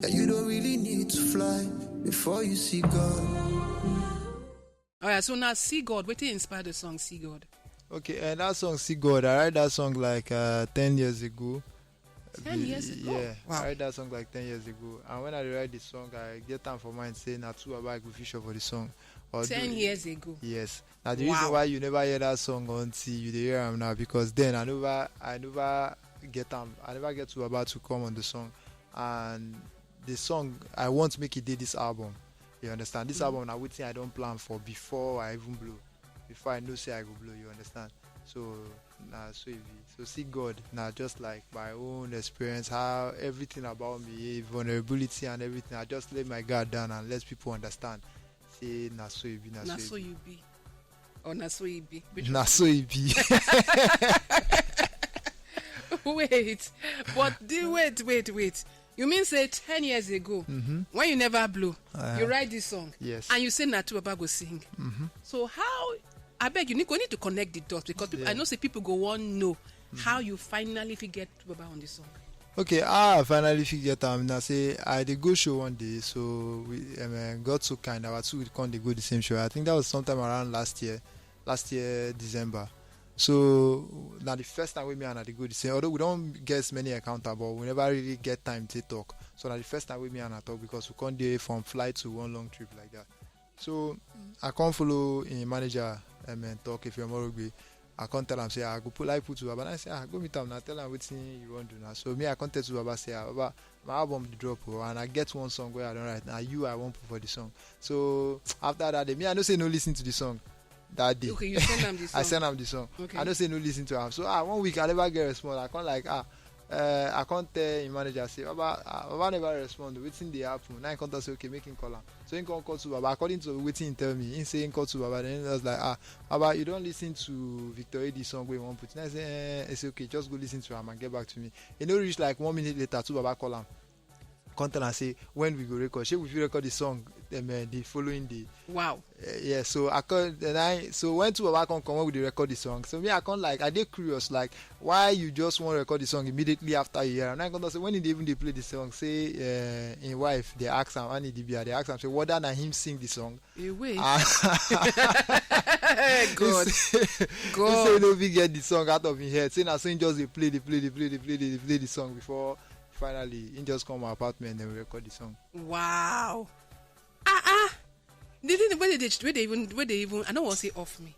that you don't really need to fly before you see God. All right, so now See God. What inspired the song See God? Okay, and that song See God, I write that song like 10 years ago. 10 years ago? Yeah, Wow. I write that song like 10 years ago. And when I write the song, I get time for mind saying that two about go feature for the song. 10 years ago? Yes. Now the Wow. reason why you never hear that song until you dey hear am now, because then I never get to about to come on the song. And the song, I want to make it did this album. You understand? This album now waiting I don't plan for before I even blow. Before I know say I go blow, you understand? So so easy. So See God now just like my own experience, how everything about me, vulnerability and everything, I just lay my guard down and let people understand. Say na so it be, Na so you be. Or na so you be. na so it be. Wait. But wait. You mean say 10 years ago, when you never blew, you write this song. Yes. And you say Natu Baba go sing. So how, I beg you, need to connect the dots, because people, I know say people go want to know how you finally get Baba on this song. Okay, I finally figured out. Now say I did go show one day, so we got so kind. Our two would come, they go the same show. I think that was sometime around last year December. So now the first time with me and I go the same. Although we don't get many encounters, but we never really get time to talk. So now the first time with me and I talk, because we can't do from flight to one long trip like that. So I can't follow in manager talk if you're more. I can't tell him say I go put to Baba. And I say go meet him now. Tell him what you want to do now. So me I can't tell to Baba say Baba, my album drop and I get one song where I don't write. Now I won't put for the song. So after that, me I don't say no listen to the song that day. Okay, you send them the song. I send him the song. Okay. I don't say no listen to him. So 1 week I never get response. I can't like I can't tell him manager say Baba never respond. Waiting the happen. Now I can't say okay make him call him. So he can't call to Baba. According to waiting he tell me, he say he call to Baba. Then he was like Baba you don't listen to Victor Eddie song where you want put. And I say it's okay, just go listen to him and get back to me. He no reach like 1 minute later to Baba call him. Come tell and say when we go record. Shey we record the song the following day. Wow. Yeah, so I called so when two Baba come when we dey record the song. So me I can't like I dey curious like why you just want to record the song immediately after you hear. And I can't say when they play the song, say in wife they ask him and they ask him say whether na him sing the song. Wait. God. He say no be get the song out of his head. Say na so he just dey play the song before finally he just come my apartment and we record the song. Wow. Where they even I don't want to say off me.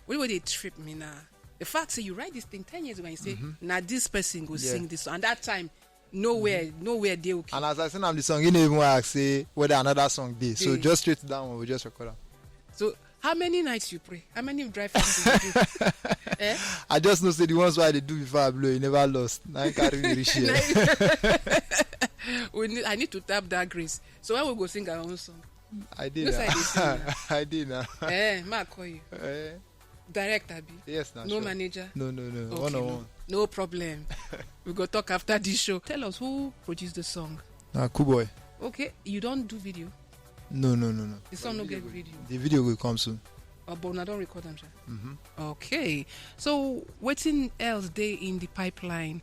Where they trip me now. The fact say you write this thing 10 years ago and you say now this person go sing this song. And that time nowhere they okay. And as I sing am the song, he didn't even ask say whether another song did. So just straight to that one we just record am. So how many nights you pray? How many drive fast you do? I just know say the ones why they do before I blow, you never lost. Now I carry the rich here. I need to tap that grace. So when we go sing our own song. I did. I did now. Ma call you. Direct Abi. Yes, now. No sure. manager. No. Okay, One on one. No problem. We go talk after this show. Tell us who produced the song. Cool boy. Okay, you don't do video. No. The song no get video. The video will come soon. But I don't record them, sir. Okay. So what's else day in the pipeline?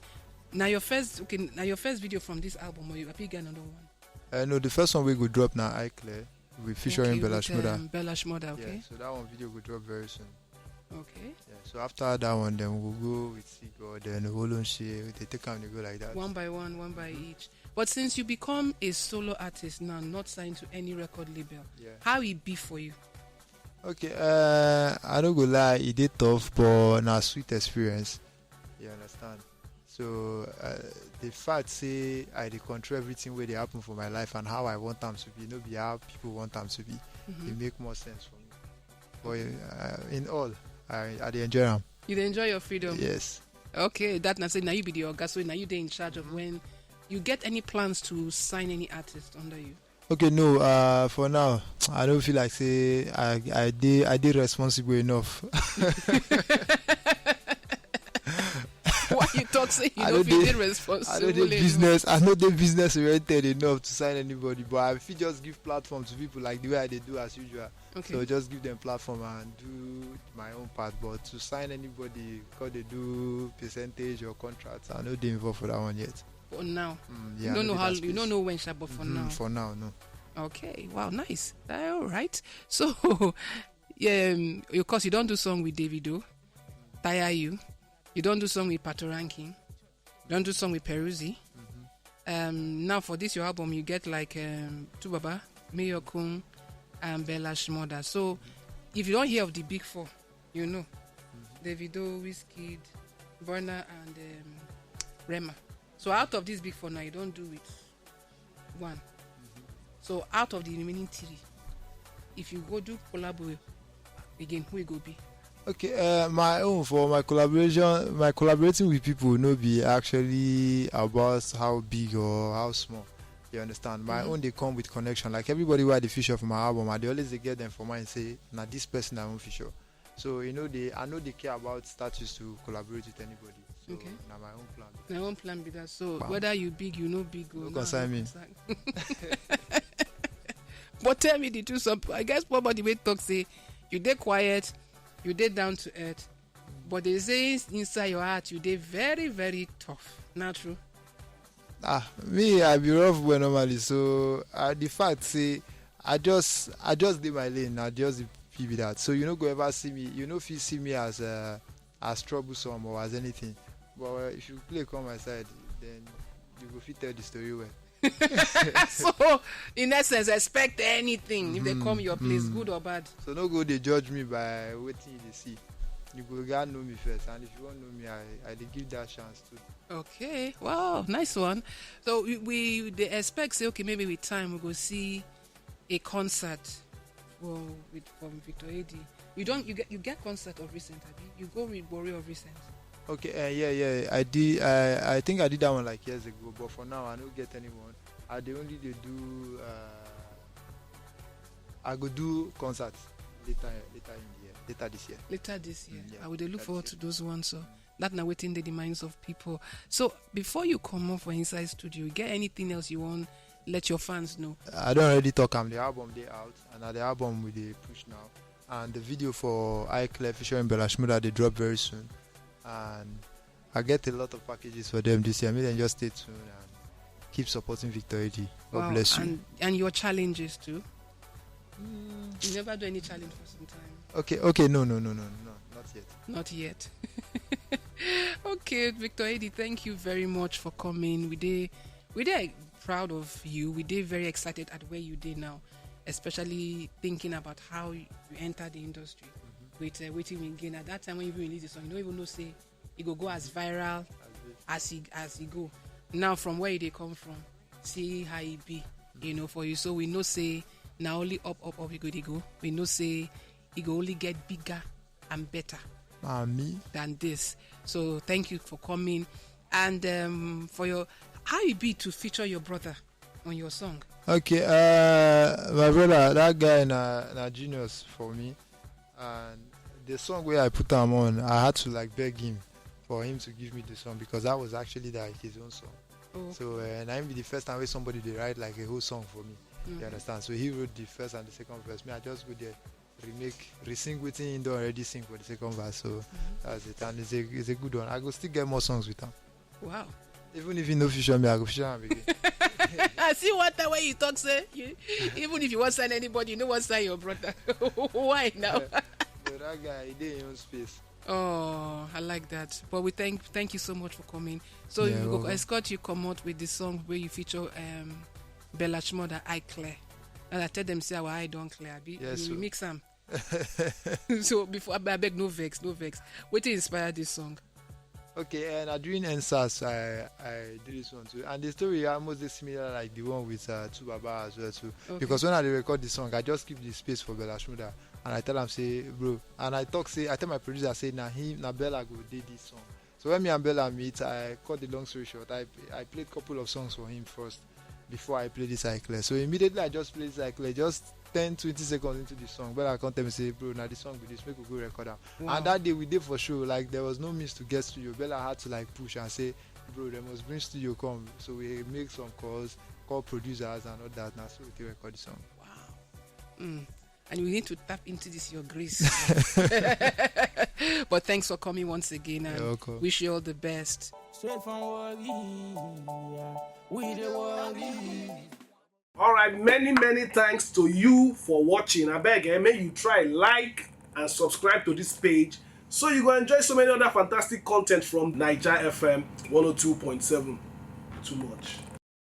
Now your first video from this album, or you happy get another one? No, the first one we go drop now, I Clear. We featuring Bella Shmurda. Bella Shmurda, okay. Yeah, so that one video will drop very soon. Okay. Yeah, so after that one, then we'll go with See God, then the whole shit. They take time to go like that. One by one each. But since you become a solo artist now, not signed to any record label, how it be for you? Okay, I don't go lie, it did tough, but now sweet experience. You understand? So the fact say I dey control everything where they happen for my life and how I want them to be, no be how people want them to be. It make more sense for me. But in all, I dey enjoy them. You dey enjoy your freedom? Yes. Okay, that now say now you be the orga, so now you dey in charge of when you get any plans to sign any artist under you. Okay, no. For now, I don't feel like say I did responsible enough. Why you talk say you don't feel responsible? I know the business oriented enough to sign anybody, but I feel just give platform to people like the way they do as usual. Okay. So just give them platform and do my own part. But to sign anybody because they do percentage or contracts, I know they involved for that one yet. For now. Yeah, You don't know maybe how. that You space. don't know when, sha, but for now. For now, no. Okay. Wow. Nice. All right. So, of course, you don't do song with Davido. Tire you. You don't do song with Pato Ranking. You don't do song with Peruzzi. Now for this your album, you get like Tubaba, Mayor Kung, and Bella Shmurda. So, if you don't hear of the big four, you know, Davido, Wizkid, Burna, and Rema. So out of these big four now, you don't do it one. So out of the remaining three, if you go do collab again, who it go be? Okay, my own for my collaborating with people will not be actually about how big or how small. You understand? My own they come with connection. Like everybody who had the feature for my album, they always they get them for mine and say, now this person I want feature. So I know they care about status to collaborate with anybody. So Okay. now my own plan. My own plan be that. So Wow. whether you big, you know big. No concern me. But tell me the truth. I guess probably the way talk say you dey quiet, you dey down to earth, but they say inside your heart you dey very very tough. Not true. Me I be rough boy normally. So the fact say I just did my lane. I just be that. So you know go ever see me. You know if you see me as troublesome or as anything. But if you play come my side, then you go fit tell the story well. So in essence, expect anything if they come your place, good or bad. So no go they judge me by waiting they see. You go gotta know me first, and if you want to know me, I dey give that chance too. Okay, wow, nice one. So we they expect say okay maybe with time we go see a concert from Victor AD. You get concert of recent, abi? You go with Bori of recent. Okay, yeah, I did. I think I did that one like years ago, but for now I don't get anyone. I they do. I go do concerts later in the year, later this year. Later this year, Yeah, I would look later forward this to those ones. So that now waiting the minds of people. So before you come up for Inside Studio, you get anything else you want? Let your fans know. I don't already talk. The album they out, and the album we they push now, and the video for I Claire featuring Bella Shmurda they drop very soon, and I get a lot of packages for them this year. Maybe then just stay tuned and keep supporting Victor AD. God bless you. And your challenges too. You never do any challenge for some time. Okay, no, not yet. Not yet. Okay, Victor Edi, thank you very much for coming. We did proud of you. We did very excited at where you did now, especially thinking about how you entered the industry with waiting we gain. At that time when you release the song, you don't even know say it go as viral as he go. Now from where they come from, see how it be, for you. So we know say now only up you go. We know say it go only get bigger and better than this. So thank you for coming, and for your how it be to feature your brother on your song. Okay, my brother, that guy na genius for me, and the song where I put him on, I had to like beg him for him to give me the song because that was actually like his own song. Oh. So and I be the first time where somebody they write like a whole song for me. You understand? So he wrote the first and the second verse. Me, I just go there, re-sing with him, don't already sing for the second verse. So that's it, and it's a good one. I go still get more songs with him. Wow. Even if he no feature me, I go feature him again. I see what the way you talk, say. Even if you want to sign anybody, you know what sign your brother. Why now? So that guy, he did in own space. Oh, I like that. But we thank you so much for coming. So Yeah, we go welcome. escort you come out with the song where you feature Bella Shmurda, I Clear. And I tell them say our eye don't clear. Yes, you sir. mix them. So before I beg no vex. What inspired this song? Okay, and during NSAS, I did this one too. And the story almost is similar like the one with Tubaba as well too. Okay. Because when I dey record the song, I just keep the space for Bella Shmurda. And I tell him, say, bro, and I tell my producer, say, na Bella go did this song. So when me and Bella meet, I cut the long story short. I played a couple of songs for him first before I played this cycle. So immediately I just played cycle, just 10-20 seconds into the song. Bella come tell me, say, bro, now the song with this, make we go record am. Wow. And that day we did for sure, like there was no means to get studio. Bella had to like push and say, bro, they must bring studio come. So we make some calls, call producers and all that. Now so we can record the song. Wow. And we need to tap into this, your grace. But thanks for coming once again, and You're welcome. wish you all the best. Straight from worry, yeah. We the worry. All right, many thanks to you for watching. I beg, may you try like and subscribe to this page so you go enjoy so many other fantastic content from Naija FM 102.7. Too much.